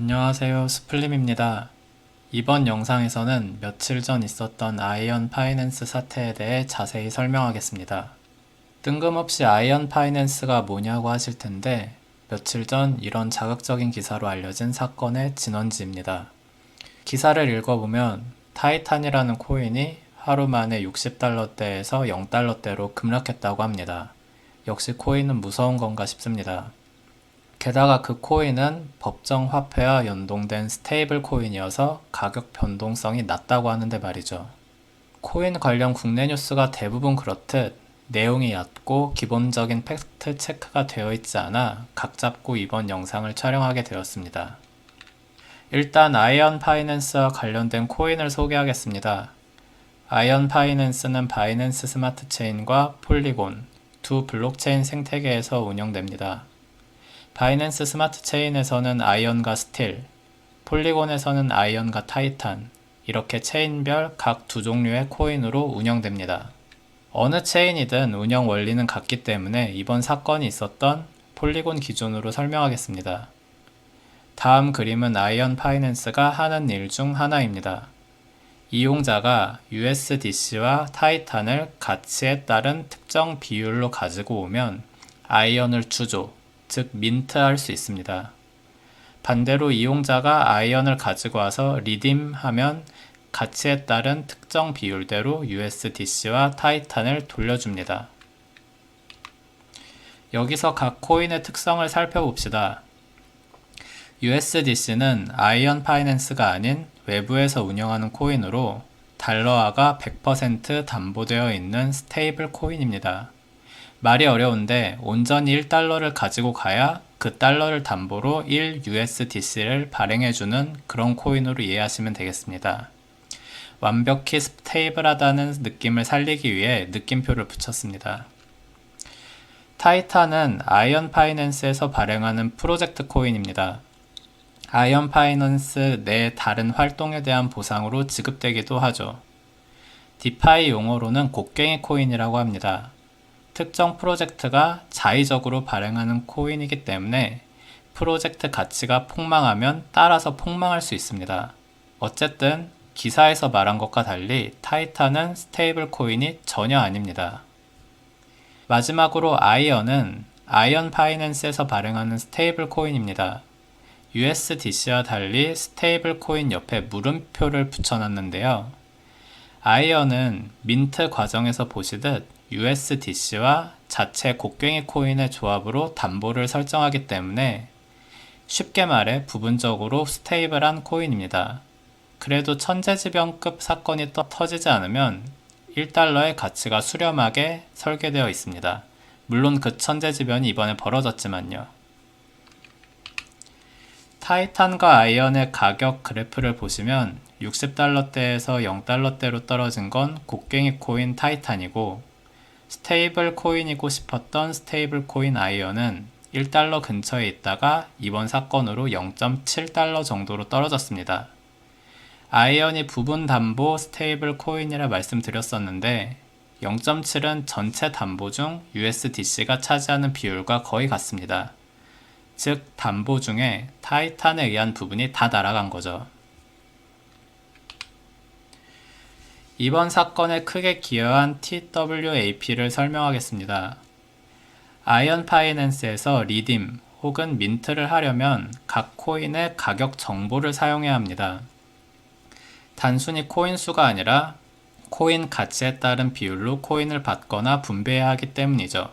안녕하세요. 스플림입니다. 이번 영상에서는 며칠 전 있었던 아이언 파이낸스 사태에 대해 자세히 설명하겠습니다. 뜬금없이 아이언 파이낸스가 뭐냐고 하실 텐데, 며칠 전 이런 자극적인 기사로 알려진 사건의 진원지입니다. 기사를 읽어보면 타이탄이라는 코인이 하루 만에 60달러대에서 0달러대로 급락했다고 합니다. 역시 코인은 무서운 건가 싶습니다. 게다가 그 코인은 법정 화폐와 연동된 스테이블 코인이어서 가격 변동성이 낮다고 하는데 말이죠. 코인 관련 국내 뉴스가 대부분 그렇듯 내용이 얕고 기본적인 팩트 체크가 되어 있지 않아 각 잡고 이번 영상을 촬영하게 되었습니다. 일단 아이언 파이낸스와 관련된 코인을 소개하겠습니다. 아이언 파이낸스는 바이낸스 스마트 체인과 폴리곤 두 블록체인 생태계에서 운영됩니다. 바이낸스 스마트 체인에서는 아이언과 스틸, 폴리곤에서는 아이언과 타이탄, 이렇게 체인별 각 두 종류의 코인으로 운영됩니다. 어느 체인이든 운영 원리는 같기 때문에 이번 사건이 있었던 폴리곤 기준으로 설명하겠습니다. 다음 그림은 아이언 파이낸스가 하는 일 중 하나입니다. 이용자가 USDC와 타이탄을 가치에 따른 특정 비율로 가지고 오면 아이언을 주조, 즉 민트할 수 있습니다. 반대로 이용자가 아이언을 가지고 와서 리딤하면 가치에 따른 특정 비율대로 USDC와 타이탄을 돌려줍니다. 여기서 각 코인의 특성을 살펴봅시다. USDC는 아이언 파이낸스가 아닌 외부에서 운영하는 코인으로 달러화가 100% 담보되어 있는 스테이블 코인입니다. 말이 어려운데 온전히 1달러를 가지고 가야 그 달러를 담보로 1USDC를 발행해주는 그런 코인으로 이해하시면 되겠습니다. 완벽히 스테이블하다는 느낌을 살리기 위해 느낌표를 붙였습니다. 타이탄은 아이언 파이낸스에서 발행하는 프로젝트 코인입니다. 아이언 파이낸스 내 다른 활동에 대한 보상으로 지급되기도 하죠. 디파이 용어로는 곡괭이 코인이라고 합니다. 특정 프로젝트가 자의적으로 발행하는 코인이기 때문에 프로젝트 가치가 폭망하면 따라서 폭망할 수 있습니다. 어쨌든 기사에서 말한 것과 달리 타이탄은 스테이블 코인이 전혀 아닙니다. 마지막으로 아이언은 아이언 파이낸스에서 발행하는 스테이블 코인입니다. USDC와 달리 스테이블 코인 옆에 물음표를 붙여놨는데요. 아이언은 민트 과정에서 보시듯 USDC와 자체 곡괭이 코인의 조합으로 담보를 설정하기 때문에 쉽게 말해 부분적으로 스테이블한 코인입니다. 그래도 천재지변급 사건이 터지지 않으면 1달러의 가치가 수렴하게 설계되어 있습니다. 물론 그 천재지변이 이번에 벌어졌지만요. 타이탄과 아이언의 가격 그래프를 보시면 60달러대에서 0달러대로 떨어진 건 곡괭이 코인 타이탄이고 스테이블 코인이고 싶었던 스테이블 코인 아이언은 1달러 근처에 있다가 이번 사건으로 0.7달러 정도로 떨어졌습니다. 아이언이 부분 담보 스테이블 코인이라 말씀드렸었는데 0.7은 전체 담보 중 USDC가 차지하는 비율과 거의 같습니다. 즉 담보 중에 타이탄에 의한 부분이 다 날아간 거죠. 이번 사건에 크게 기여한 TWAP를 설명하겠습니다. 아이언 파이낸스에서 리딤 혹은 민트를 하려면 각 코인의 가격 정보를 사용해야 합니다. 단순히 코인 수가 아니라 코인 가치에 따른 비율로 코인을 받거나 분배해야 하기 때문이죠.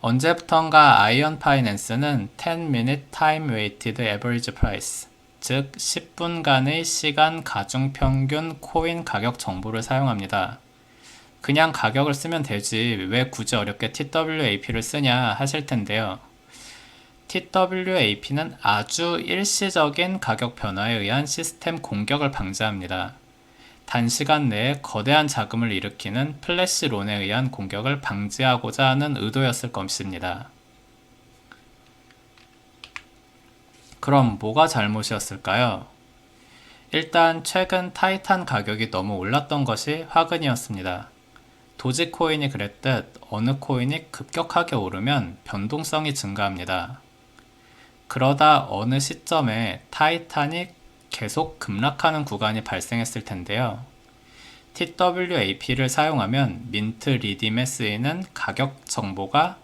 언제부턴가 아이언 파이낸스는 10-minute time weighted average price, 즉 10분간의 시간 가중 평균 코인 가격 정보를 사용합니다. 그냥 가격을 쓰면 되지 왜 굳이 어렵게 TWAP를 쓰냐 하실 텐데요. TWAP는 아주 일시적인 가격 변화에 의한 시스템 공격을 방지합니다. 단시간 내에 거대한 자금을 일으키는 플래시론에 의한 공격을 방지하고자 하는 의도였을 것입니다. 그럼 뭐가 잘못이었을까요? 일단 최근 타이탄 가격이 너무 올랐던 것이 화근이었습니다. 도지코인이 그랬듯 어느 코인이 급격하게 오르면 변동성이 증가합니다. 그러다 어느 시점에 타이탄이 계속 급락하는 구간이 발생했을 텐데요. TWAP를 사용하면 민트 리딤에 쓰이는 가격 정보가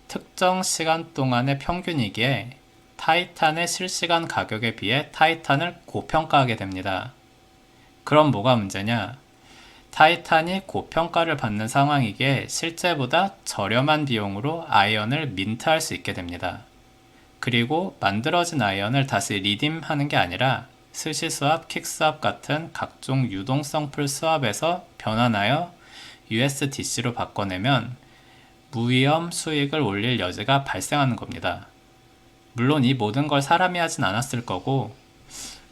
특정 시간 동안의 평균이기에 타이탄의 실시간 가격에 비해 타이탄을 고평가하게 됩니다. 그럼 뭐가 문제냐? 타이탄이 고평가를 받는 상황이기에 실제보다 저렴한 비용으로 아이언을 민트할 수 있게 됩니다. 그리고 만들어진 아이언을 다시 리딤하는 게 아니라 스시 스왑, 킥 스왑 같은 각종 유동성 풀 스왑에서 변환하여 USDC로 바꿔내면 무위험 수익을 올릴 여지가 발생하는 겁니다. 물론 이 모든 걸 사람이 하진 않았을 거고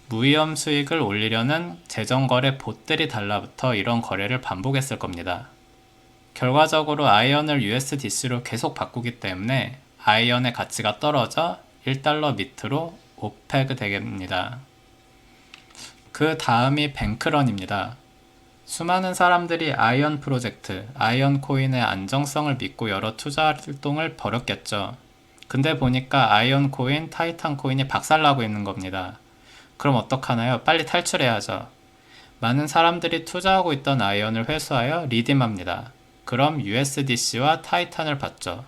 무위험 수익을 올리려는 재정거래 봇들이 달라붙어 이런 거래를 반복했을 겁니다. 결과적으로 아이언을 USDC로 계속 바꾸기 때문에 아이언의 가치가 떨어져 1달러 밑으로 오페그 됩니다. 그 다음이 뱅크런입니다. 수많은 사람들이 아이언 프로젝트, 아이언 코인의 안정성을 믿고 여러 투자 활동을 벌였겠죠. 근데 보니까 아이언 코인, 타이탄 코인이 박살나고 있는 겁니다. 그럼 어떡하나요? 빨리 탈출해야죠. 많은 사람들이 투자하고 있던 아이언을 회수하여 리딤합니다. 그럼 USDC와 타이탄을 받죠.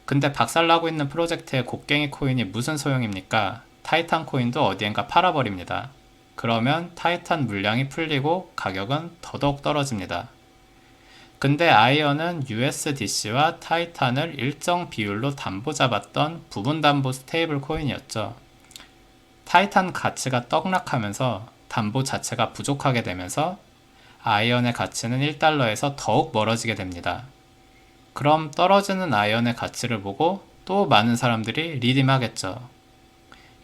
근데 박살나고 있는 프로젝트의 곡괭이 코인이 무슨 소용입니까? 타이탄 코인도 어디엔가 팔아버립니다. 그러면 타이탄 물량이 풀리고 가격은 더더욱 떨어집니다. 근데 아이언은 USDC와 타이탄을 일정 비율로 담보 잡았던 부분 담보 스테이블 코인이었죠. 타이탄 가치가 떡락하면서 담보 자체가 부족하게 되면서 아이언의 가치는 1달러에서 더욱 멀어지게 됩니다. 그럼 떨어지는 아이언의 가치를 보고 또 많은 사람들이 리딤하겠죠.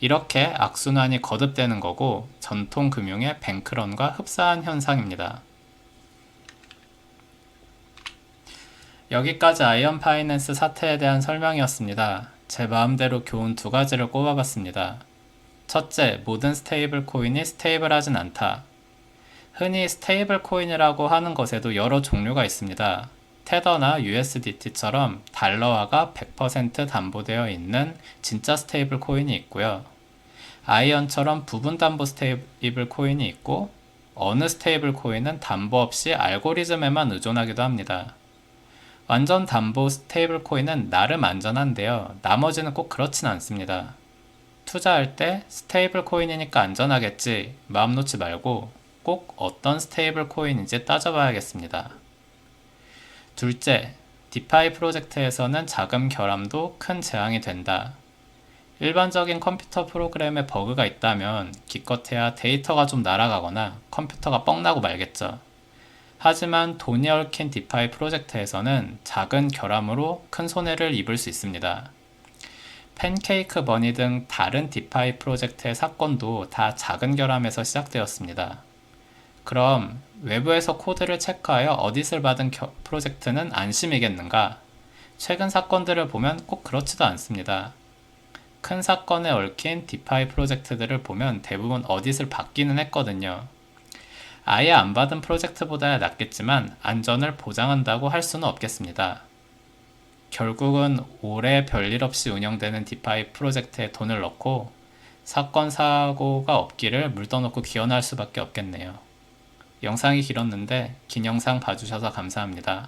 이렇게 악순환이 거듭되는 거고 전통 금융의 뱅크런과 흡사한 현상입니다. 여기까지 아이언 파이낸스 사태에 대한 설명이었습니다. 제 마음대로 교훈 두 가지를 꼽아봤습니다. 첫째, 모든 스테이블 코인이 스테이블하진 않다. 흔히 스테이블 코인이라고 하는 것에도 여러 종류가 있습니다. 테더나 USDT처럼 달러화가 100% 담보되어 있는 진짜 스테이블 코인이 있고요. 아이언처럼 부분 담보 스테이블 코인이 있고 어느 스테이블 코인은 담보 없이 알고리즘에만 의존하기도 합니다. 완전 담보 스테이블 코인은 나름 안전한데요. 나머지는 꼭 그렇진 않습니다. 투자할 때 스테이블 코인이니까 안전하겠지 마음 놓지 말고 꼭 어떤 스테이블 코인인지 따져봐야겠습니다. 둘째, 디파이 프로젝트에서는 자금 결함도 큰 재앙이 된다. 일반적인 컴퓨터 프로그램에 버그가 있다면 기껏해야 데이터가 좀 날아가거나 컴퓨터가 뻥나고 말겠죠. 하지만 돈이 얽힌 디파이 프로젝트에서는 작은 결함으로 큰 손해를 입을 수 있습니다. 팬케이크 머니 등 다른 디파이 프로젝트의 사건도 다 작은 결함에서 시작되었습니다. 그럼 외부에서 코드를 체크하여 어딧을 받은 프로젝트는 안심이겠는가? 최근 사건들을 보면 꼭 그렇지도 않습니다. 큰 사건에 얽힌 디파이 프로젝트들을 보면 대부분 어딧을 받기는 했거든요. 아예 안 받은 프로젝트보다야 낫겠지만 안전을 보장한다고 할 수는 없겠습니다. 결국은 오래 별일 없이 운영되는 디파이 프로젝트에 돈을 넣고 사건 사고가 없기를 물 떠놓고 기원할 수밖에 없겠네요. 영상이 길었는데 긴 영상 봐주셔서 감사합니다.